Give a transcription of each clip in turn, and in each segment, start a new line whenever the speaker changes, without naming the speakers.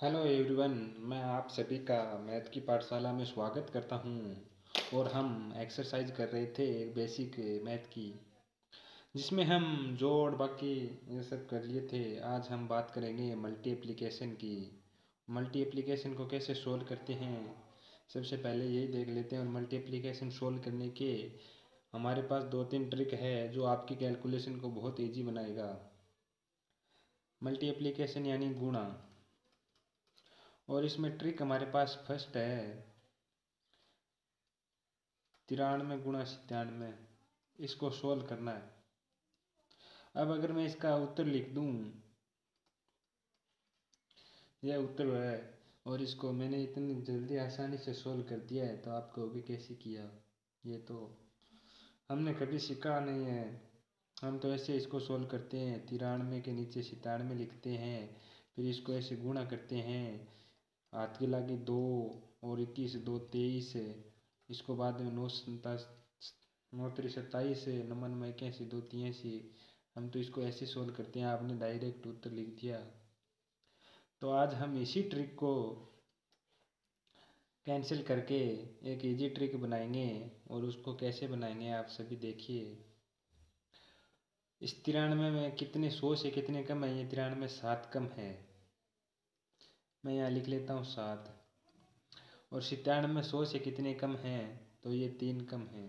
Hello everyone. मैं आप सभी का मैथ की पाठशाला में स्वागत करता हूं। और हम एक्सरसाइज कर रहे थे एक बेसिक मैथ की, जिसमें हम जोड़ बाकी ये सब कर लिए थे। आज हम बात करेंगे मल्टीप्लिकेशन की। मल्टीप्लिकेशन को कैसे सोल्व करते हैं, सबसे पहले यही देख लेते हैं। और मल्टीप्लिकेशन सोल्व करने के हमारे पास दो तीन ट्रिक है जो आपकी कैलकुलेशन को बहुत ईजी बनाएगा। मल्टीप्लिकेशन यानी गुणा, और इसमें ट्रिक हमारे पास फर्स्ट है 93 गुणा 97। इसको सोल्व करना है। अब अगर मैं इसका उत्तर लिख दूं, यह उत्तर है, और इसको मैंने इतनी जल्दी आसानी से सोल्व कर दिया है, तो आप कहोगे कैसे किया। ये तो हमने कभी सीखा नहीं है। हम तो ऐसे इसको सोल्व करते हैं, 93 के नीचे 97 लिखते हैं, फिर इसको ऐसे गुणा करते हैं। हाथ के लागे 2 और 21 2 23 है। इसको बाद में 9 9 3 27 है, 9 9 81 2 83। हम तो इसको ऐसे सोल्व करते हैं, आपने डायरेक्ट उत्तर लिख दिया। तो आज हम इसी ट्रिक को कैंसिल करके एक इजी ट्रिक बनाएंगे, और उसको कैसे बनाएंगे आप सभी देखिए। इस 93 में कितने 100 से कितने कम है, ये 93 में 7 कम है। मैं यहाँ लिख लेता हूँ 7। और 97 में 100 से कितने कम हैं, तो ये 3 कम है।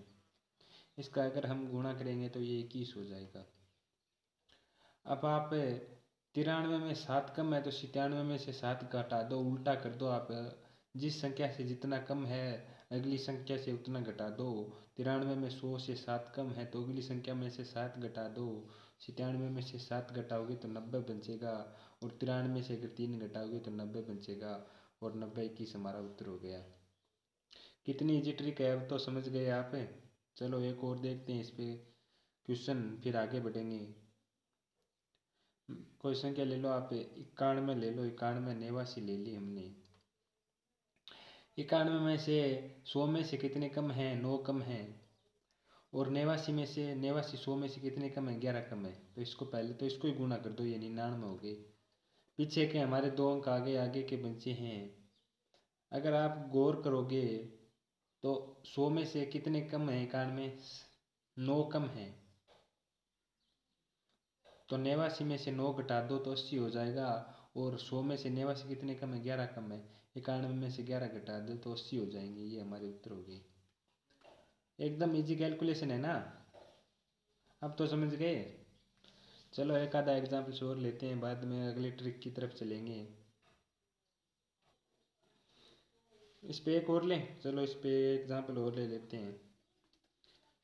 इसका अगर हम गुणा करेंगे तो ये 21 हो जाएगा। अब आप 93 में 7 कम है, तो 97 में से 7 घटा दो, उल्टा कर दो। आप जिस संख्या से जितना कम है अगली संख्या से उतना घटा दो। 93 में 100 से 7 कम है, तो अगली संख्या में से 7 घटा दो। 97 में से 7 घटाओगे तो 90 बचेगा, और 93 से अगर 3 घटाओगे तो 90 बचेगा। और 90 21 हमारा उत्तर हो गया। कितनी इजी ट्रिक है, अब तो समझ गए आप। चलो एक और देखते हैं इस पे क्वेश्चन, फिर आगे बढ़ेंगे। कोई संख्या ले लो आप, 91 ले लो। 91 89 ले ली हमने। 91 में से 100 में से कितने कम हैं, 9 कम हैं। और 89 में से 89 100 में से कितने कम है, 11 कम है। तो इसको पहले तो इसको ही गुणा कर दो, ये 99 हो गए। पीछे के हमारे 2 अंक आगे आगे के बचे हैं। अगर आप गौर करोगे तो 100 में से कितने कम है, 91 में 9 कम है। तो 89 में से 9 घटा दो तो 80 हो जाएगा। और 100 में से 89 कितने कम है, 11 कम है। 91 में से 11 घटा दो तो 80 हो जाएंगे। ये हमारे उत्तर हो गए। एकदम इजी कैलकुलेशन है ना, अब तो समझ गए। चलो एक आधा एग्जाम्पल और लेते हैं, बाद में अगले ट्रिक की तरफ चलेंगे। इस पे एक और लें, चलो इस पे एग्जाम्पल और ले लेते हैं।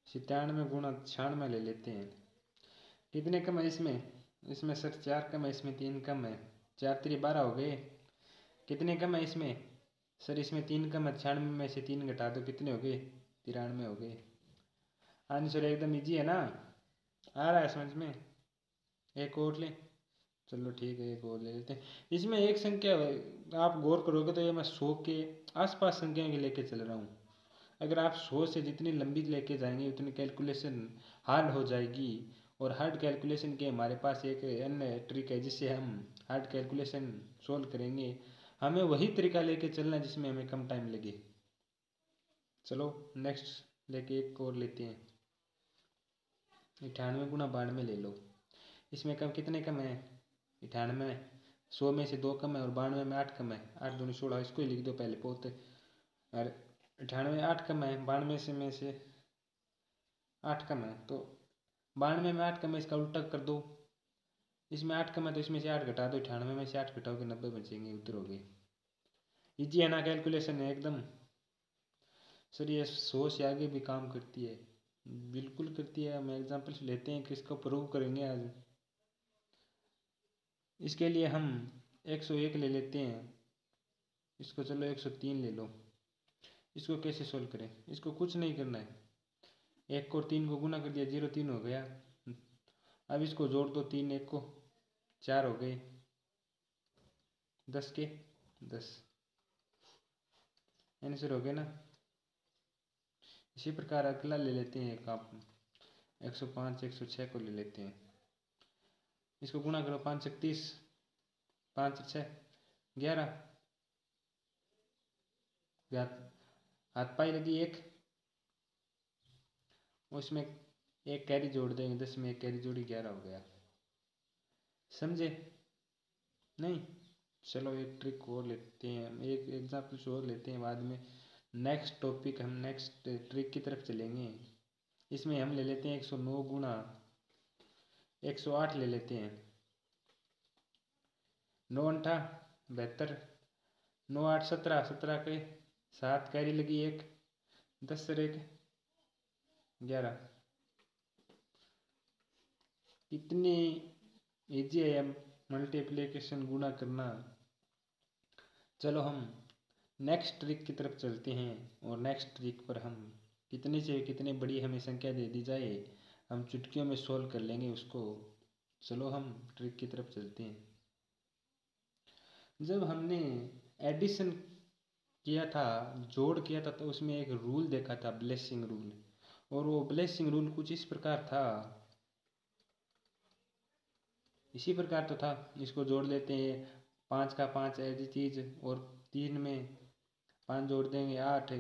97 गुणा 96 ले लेते हैं। कितने कम है इसमें, इसमें सर 4 कम है, इसमें 3 कम है। 4 3 12 हो गए। कितने कम है इसमें, सर इसमें 3 कम है। 96 में से 3 घटा दो, कितने हो गए, 93 हो गए। आंसर एकदम इजी है ना, आ रहा है समझ में। एक और ले, चलो ठीक है एक और ले लेते हैं। इसमें एक संख्या आप गौर करोगे तो ये मैं 100 के आसपास संख्या के लेके चल रहा हूँ। अगर आप 100 से जितनी लंबी लेके जाएंगे उतनी कैलकुलेशन हार्ड हो जाएगी। और हार्ड कैलकुलेशन के हमारे पास एक अन्य ट्रिक है जिससे हम हार्ड कैलकुलेशन सोल्व करेंगे। हमें वही तरीका लेके चलना है जिसमें हमें कम टाइम लगे। चलो नेक्स्ट लेके एक और लेते हैं। 98 गुणा 92 ले लो। इसमें कम कितने कम है, 98। 100 में से 2 कम है, और 92 में 8 कम है। 8 दूनी 16, इसको ही लिख दो पहले पोत। और 98 में 8 कम है, 92 में से 8 कम है, तो 92 में 8 कम है, इसका उल्टा कर दो। इसमें 8 कम है तो इसमें से 8 घटा दो। 98 में से 8 घटाओगे 90 बचेंगे, उत्तर हो गए। इजी है ना कैलकुलेशन है एकदम। सर ये 100 से आगे भी काम करती है, बिल्कुल करती है। हम एग्जाम्पल्स लेते हैं, किसको प्रूव करेंगे आज। इसके लिए हम 101 ले लेते हैं। इसको चलो 103 ले लो। इसको कैसे सोल्व करें, इसको कुछ नहीं करना है। 1 को 3 को गुना कर दिया, 0 3 हो गया। अब इसको जोड़ दो, 3 1 को 4 हो गए, 10 के 10 आंसर हो गया ना। इसी प्रकार अगला ले लेते हैं एक आप 105 106 को ले लेते हैं। इसको गुणा करो, 5 36 5 6 11, हाथ पाई लगी 1, उसमें एक कैरी जोड़ देंगे, 10 में एक कैरी जोड़ी 11 हो गया। समझे? नहीं? चलो एक ट्रिक और लेते हैं, एक एग्जाम्पल और लेते हैं, बाद में नेक्स्ट टॉपिक हम नेक्स्ट ट्रिक की तरफ चलेंगे। इसमें हम ले लेते हैं 109 गुणा 108 ले लेते हैं। 9 8 72, 9 8 17, 17 के 7 कैरी लगी 1, 10 से 1 11। इतनी ईजी है मल्टीप्लिकेशन गुणा करना। चलो हम नेक्स्ट ट्रिक की तरफ चलते हैं, और नेक्स्ट ट्रिक पर हम कितने से कितने बड़ी हमें संख्या दे दी जाए हम चुटकियों में सोल्व कर लेंगे उसको। चलो हम ट्रिक की तरफ चलते हैं। जब हमने एडिशन किया था, जोड़ किया था, तो उसमें एक रूल देखा था, ब्लेसिंग रूल, और वो ब्लेसिंग रूल कुछ इस प्रकार था, इसी प्रकार तो था। इसको जोड़ लेते हैं, 5 का 5 ऐसी चीज, और 3 में 5 जोड़ देंगे 8,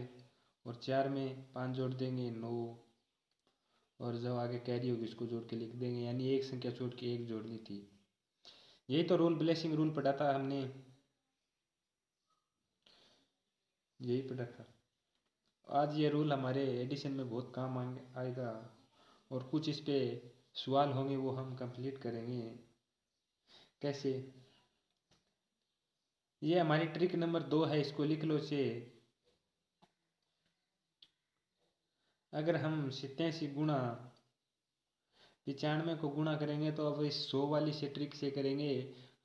और 4 में 5 जोड़ देंगे 9, और जब आगे कैरी होगी उसको जोड़ के लिख देंगे, यानी एक संख्या छोड़ के एक जोड़नी थी। यही तो रूल, ब्लेसिंग रूल पढ़ा था हमने, यही पढ़ा था। आज ये रूल हमारे एडिशन में बहुत काम आएगा, और कुछ इस पे सवाल होंगे वो हम कंप्लीट करेंगे। कैसे? ये हमारी ट्रिक नंबर 2 है, इसको लिख लो से। अगर हम 87 गुणा 95 को गुणा करेंगे तो अब इस 100 वाली से ट्रिक से करेंगे,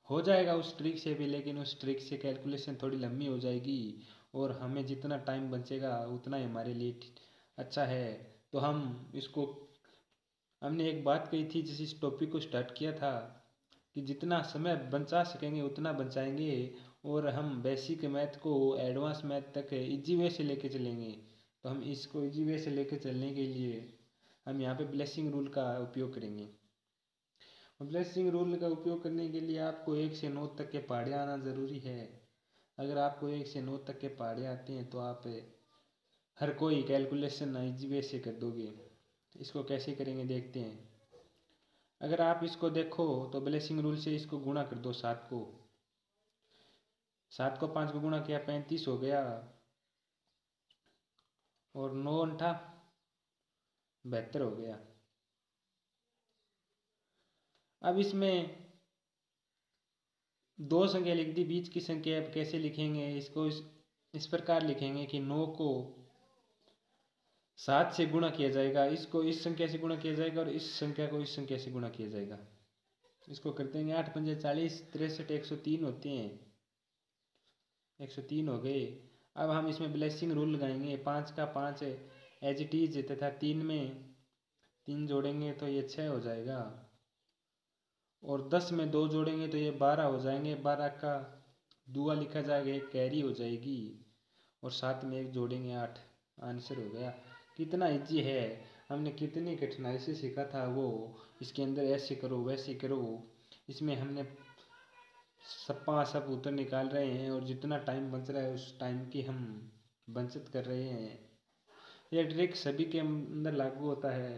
हो जाएगा उस ट्रिक से भी, लेकिन उस ट्रिक से कैलकुलेशन थोड़ी लंबी हो जाएगी, और हमें जितना टाइम बचेगा उतना ही हमारे लिए अच्छा है। तो हम इसको, हमने एक बात कही थी जिस इस टॉपिक को स्टार्ट किया था, कि जितना समय बचा सकेंगे उतना बचाएंगे, और हम बेसिक मैथ को एडवांस मैथ तक इजी वे से लेके चलेंगे। तो हम इसको इजी वे से लेके चलने के लिए हम यहाँ पे ब्लेसिंग रूल का उपयोग करेंगे। और ब्लेसिंग रूल का उपयोग करने के लिए आपको 1 से 9 तक के पहाड़े आना ज़रूरी है। अगर आपको 1 से 9 तक के पहाड़े आते हैं तो आप हर कोई कैलकुलेशन इजी वे से कर दोगे। इसको कैसे करेंगे देखते हैं। अगर आप इसको देखो तो ब्लेसिंग रूल से इसको गुणा कर दो, 7 को 5 को गुणा किया 35 हो गया, और 9 8 72 हो गया। अब इसमें दो संख्या लिख दी, बीच की संख्या अब कैसे लिखेंगे इसको? इस प्रकार लिखेंगे कि 9 को 7 से गुणा किया जाएगा, इसको इस संख्या से गुणा किया जाएगा, और इस संख्या को इस संख्या से गुणा किया जाएगा। इसको कर देंगे 8 पंजे 40, 63 103 होते हैं, 103 हो गए। अब हम इसमें ब्लेसिंग रूल लगाएंगे, 5 का 5 एज इट इज, तथा 3 में 3 जोड़ेंगे तो ये 6 हो जाएगा, और 10 में 2 जोड़ेंगे तो ये 12 हो जाएंगे, 12 का दुआ लिखा जाएगा, एक कैरी हो जाएगी, और 7 में 1 जोड़ेंगे 8। आंसर हो गया। कितना इजी है, हमने कितनी कठिनाई से सीखा था वो। इसके अंदर ऐसे करो वैसे करो, इसमें हमने सब उत्तर निकाल रहे हैं, और जितना टाइम बच रहा है उस टाइम की हम बचत कर रहे हैं। यह ट्रिक सभी के अंदर लागू होता है,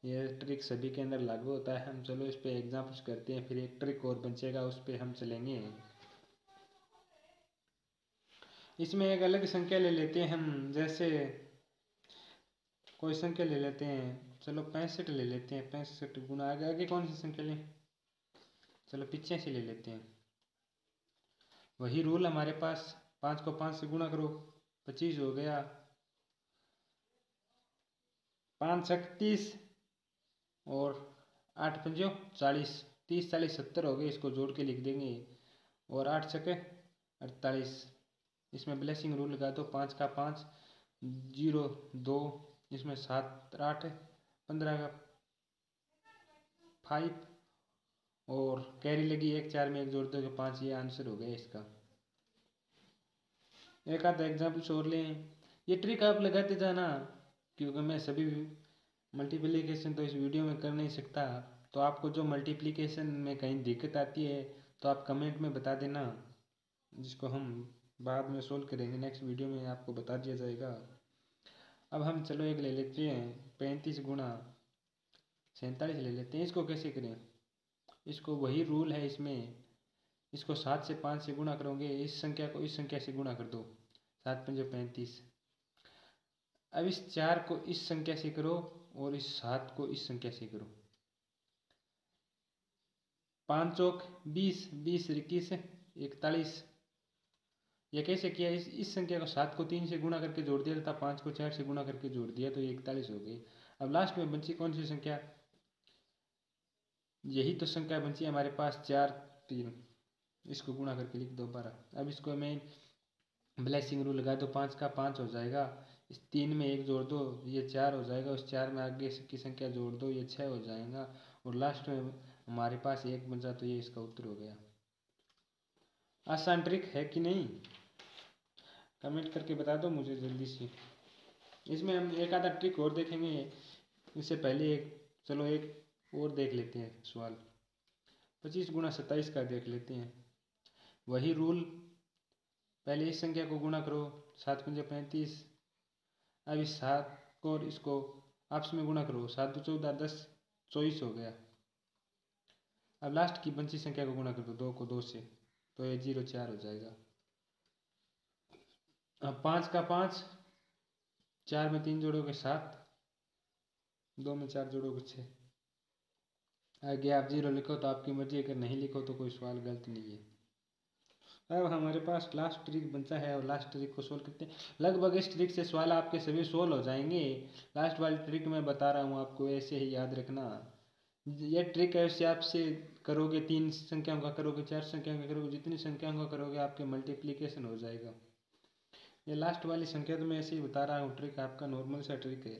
यह ट्रिक सभी के अंदर लागू होता है। हम चलो इस पे एग्जाम्पल्स करते हैं, फिर एक ट्रिक और बचेगा उस पर हम चलेंगे। इसमें एक अलग संख्या ले लेते हैं हम, जैसे कोई संख्या ले लेते हैं, चलो 65 ले लेते हैं। 65 गुना आगे आगे कौन सी संख्या लें? चलो 85 ले लेते हैं। वही रूल हमारे पास, 5 को 5 से गुणा करो 25 हो गया, 5 36, और 8 पंजो 40, 30 40 70 हो गए, इसको जोड़ के लिख देंगे, और 8 छके 48। इसमें ब्लेसिंग रूल लगा दो, 5 का 5 0 2, इसमें 7 8 15 का 5, और कैरी लगी 1, 4 में 1 जोड़ दोगे 5। ये आंसर हो गया इसका। एक आधा एग्जाम्पल और लें, ये ट्रिक आप लगाते जाना, क्योंकि मैं सभी मल्टीप्लिकेशन तो इस वीडियो में कर नहीं सकता। तो आपको जो मल्टीप्लिकेशन में कहीं दिक्कत आती है तो आप कमेंट में बता देना, जिसको हम बाद में सोल्व करेंगे, नेक्स्ट वीडियो में आपको बता दिया जाएगा। अब हम चलो एक ले लेते हैं 35 गुणा 47 ले लेते हैं। इसको कैसे करें, इसको वही रूल है इसमें, इसको 7 से 5 से गुणा करोगे, इस संख्या को इस संख्या से गुणा कर दो, 7 पंजे 35। अब इस 4 को इस संख्या से करो और इस 7 को इस संख्या से करो। 5 चौक 20, 20 21 41। ये कैसे किया, इस संख्या को 7 को 3 से गुणा करके जोड़ दिया तथा 5 को 4 से गुणा करके जोड़ दिया तो ये 41 हो गई। अब लास्ट में बची कौन सी संख्या, यही तो संख्या बची हमारे पास 4 3, इसको गुणा करके लिख दो 12। अब इसको मैं ब्लेसिंग रूल लगा दो, 5 का 5 हो जाएगा, इस 3 में 1 जोड़ दो ये 4 हो जाएगा, उस 4 में आगे की संख्या जोड़ दो ये 6 हो जाएगा, और लास्ट में हमारे पास 1 बचा तो ये इसका उत्तर हो गया। आसान ट्रिक है कि नहीं, कमेंट करके बता दो मुझे जल्दी से। इसमें हम एक आधा ट्रिक और देखेंगे, इससे पहले चलो एक और देख लेते हैं सवाल। 25 गुणा 27 का देख लेते हैं। वही रूल, पहले इस संख्या को गुणा करो, 7 पंजे 35। अब इस 7 को और इसको आपस में गुणा करो, 7 दो 14 10 24 हो गया। अब लास्ट की बची संख्या को गुणा कर दो 2 को 2 से, तो ये 0 4 हो जाएगा। अब 5 का 5, 4 में 3 जोड़ोगे 7, 2 में 4 जोड़ोगे 6। आगे आप 0 लिखो तो आपकी मर्जी, अगर नहीं लिखो तो कोई सवाल गलत नहीं है। अब हमारे पास लास्ट ट्रिक बचा है और लास्ट ट्रिक को सोल्व करते हैं। लगभग इस ट्रिक से सवाल आपके सभी सोल्व हो जाएंगे। लास्ट वाली ट्रिक मैं बता रहा हूँ आपको, ऐसे ही याद रखना। ये ट्रिक है, उससे आपसे करोगे 3 संख्याओं का करोगे, 4 संख्याओं का करोगे, जितनी संख्याओं का करोगे आपके मल्टीप्लिकेशन हो जाएगा। ये लास्ट वाली संख्या तो मैं ऐसे ही बता रहा हूँ, ट्रिक आपका नॉर्मल सा ट्रिक है।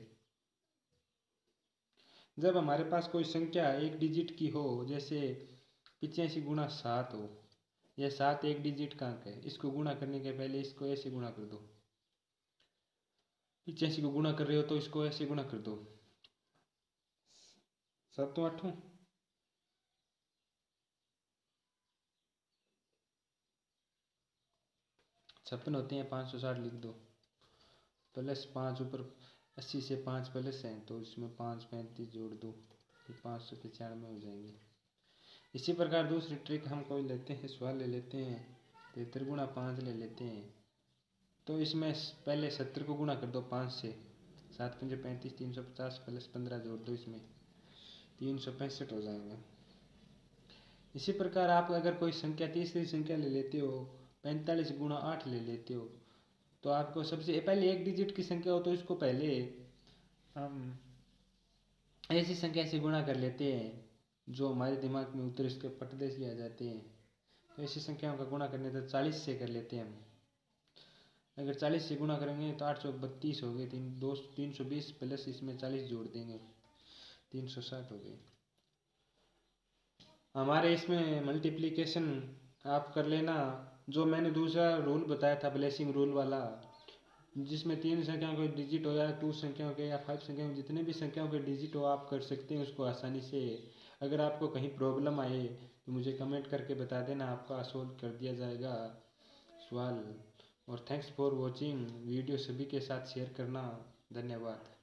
जब हमारे पास कोई संख्या एक डिजिट की हो, जैसे 85 गुणा 7 हो, यह 7 एक डिजिट का अंक है, इसको गुणा करने के पहले इसको ऐसे गुणा कर दो। 85 को गुणा कर रहे हो तो इसको ऐसे गुणा कर दो, 7 8 56 होते हैं, 560 लिख दो, प्लस 5 ऊपर 80 से 5 प्लस हैं तो इसमें 5 35 जोड़ दो, 595 हो जाएंगे। इसी प्रकार दूसरी ट्रिक हम कोई लेते हैं, सवाल ले लेते हैं 73 गुणा 5 ले लेते हैं। तो इसमें पहले 70 को गुणा कर दो 5 से, 7 पंजे 35, 350 प्लस 15 जोड़ दो, इसमें 365 हो जाएंगे। इसी प्रकार आप अगर कोई संख्या तीसरी संख्या ले लेते हो, 45 गुणा 8 ले लेते हो, तो आपको सबसे पहले एक डिजिट की संख्या हो तो इसको पहले हम ऐसी संख्या से गुणा कर लेते हैं जो हमारे दिमाग में उतर इसके पटदे से आ जाते हैं। तो ऐसी संख्याओं का गुणा करने तो 40 से कर लेते हैं हम। अगर 40 से गुणा करेंगे तो 8 चौक 32 हो गए, 320 प्लस इसमें 40 जोड़ देंगे, 360 हो गए। हमारे इसमें मल्टीप्लिकेशन आप कर लेना, जो मैंने दूसरा रूल बताया था ब्लेसिंग रूल वाला, जिसमें 3 संख्याओं के डिजिट हो या 2 संख्याओं के या 5 संख्याओं के, जितने भी संख्याओं के डिजिट हो आप कर सकते हैं उसको आसानी से। अगर आपको कहीं प्रॉब्लम आए तो मुझे कमेंट करके बता देना, आपका सोल्व कर दिया जाएगा सवाल। और थैंक्स फॉर वॉचिंग, वीडियो सभी के साथ शेयर करना, धन्यवाद।